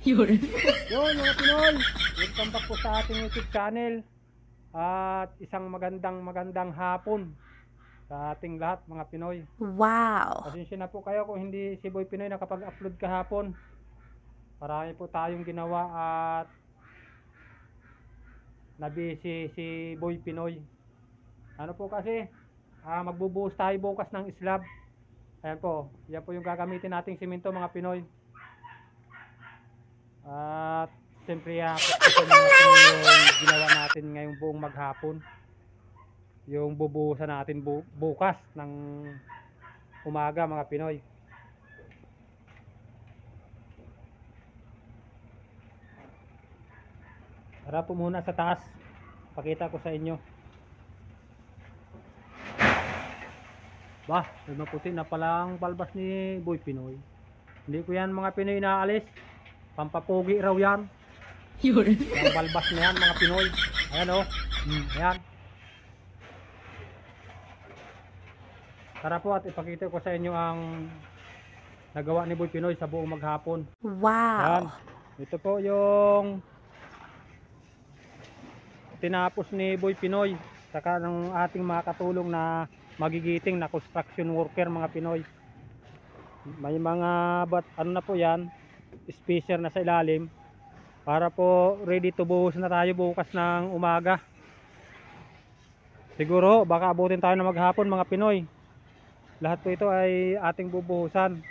Yun. Yun mga Pinoy, welcome back po sa ating YouTube channel. At isang magandang hapon sa ating lahat mga Pinoy. Wow. Pasensya na po kayo kung hindi si Boy Pinoy nakapag-upload kahapon. Marami po tayong ginawa at nabisi si Boy Pinoy. Ano po kasi, magbubuhos tayo bukas ng slab. Ayan po, yan po yung gagamitin nating simento mga Pinoy. At siyempre pupusin natin yung ginawa natin ngayong buong maghapon. Yung bubuhusan natin bukas ng umaga mga Pinoy. Tara po muna sa taas, pakita ko sa inyo. Bah, may maputi na palang balbas ni Boy Pinoy. Hindi ko yan mga Pinoy inaalis, pampapugi raw yan. Yun. Yung balbas na yan mga Pinoy. Ayan o, ayan. Tara po at ipakita ko sa inyo ang nagawa ni Boy Pinoy sa buong maghapon. Wow. Ayan. Ito po yung tinapos ni Boy Pinoy saka ng ating mga katulong na magigiting na construction worker mga Pinoy. May mga ano na po yan, spacer na sa ilalim para po ready to buhos na tayo bukas ng umaga. Siguro baka abutin tayo na maghapon mga Pinoy. Lahat po ito ay ating bubuhusan.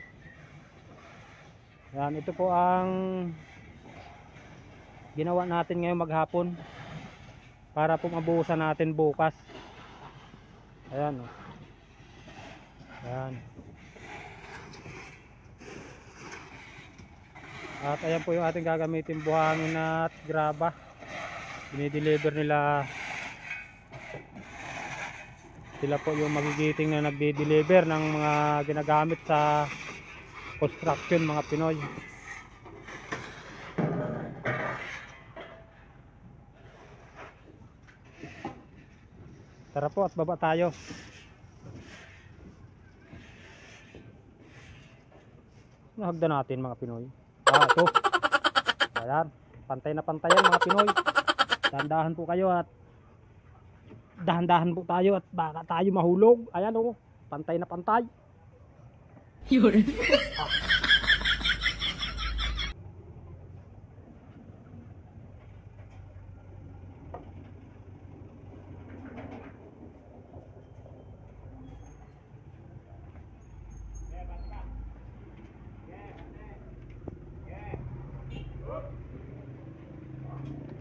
Yan, ito po ang ginawa natin ngayong maghapon para po mabuhusan natin bukas. Ayan o. Ayan. At ayan po yung ating gagamitin buhangin at graba. Dinideliver nila. Sila po yung magigiting na nagde-deliver ng mga ginagamit sa construction mga Pinoy. Tara po at baba tayo. Nahagda natin mga Pinoy. Ito. Ayan. Pantay na pantay yan mga Pinoy. Dahan-dahan po kayo at dahan-dahan po tayo at baka tayo mahulog. Ayan o. Pantay na pantay. Yun.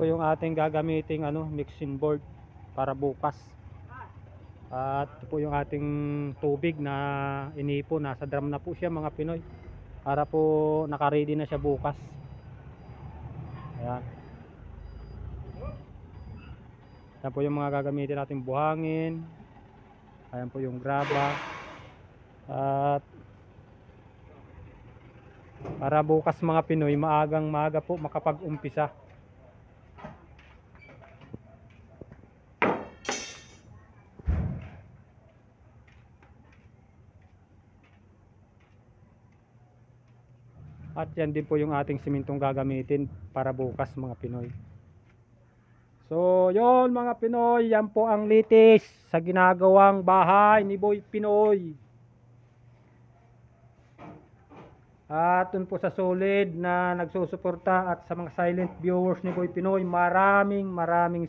Ito yung ating gagamiting mixing board para bukas. At ito po yung ating tubig na inipo, nasa drum na po siya mga Pinoy para po naka-ready na siya bukas. Ayan. Ayan po yung mga gagamitin nating buhangin. Ayan po yung graba. At para bukas mga Pinoy maaga po makapag-umpisa. At yan din po yung ating simintong gagamitin para bukas mga Pinoy. So yon mga Pinoy, yan po ang litis sa ginagawang bahay ni Boy Pinoy. At dun po sa solid na nagsusuporta at sa mga silent viewers ni Boy Pinoy, maraming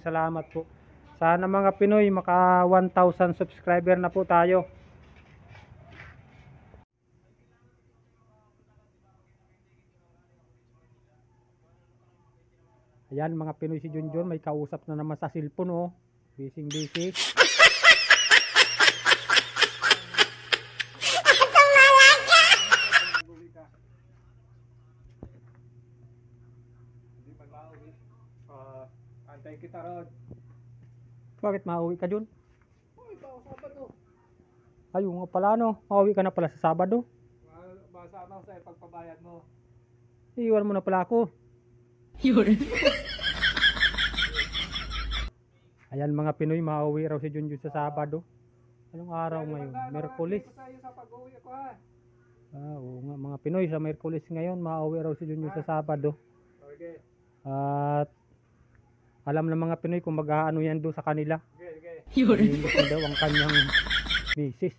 salamat po. Sana mga Pinoy maka 1,000 subscriber na po tayo. Ayan mga Pinoy, si Junjun may kausap na naman sa cellphone oh. Busy. Antay kita ron. Bakit mauwi ka dun? Uy, baka Sabado. Ayun nga pala mauwi ka na pala sa Sabado. Masama ko sa pagpabayad mo. Iiwan mo na pala ako. Yun. Ayan mga Pinoy, mauwi raw si Junjun sa Sabado. Anong araw ngayon? Merkulis. Tayo sa pag-uwi ko ha. Oo nga, mga Pinoy sa Miyerkules ngayon, mauwi raw si Junyo sa Sabado. Okay. At alam ng mga Pinoy kung mag-aano yan doon sa kanila. Okay, okay. Yun. Nililit na daw ang kanyang misis.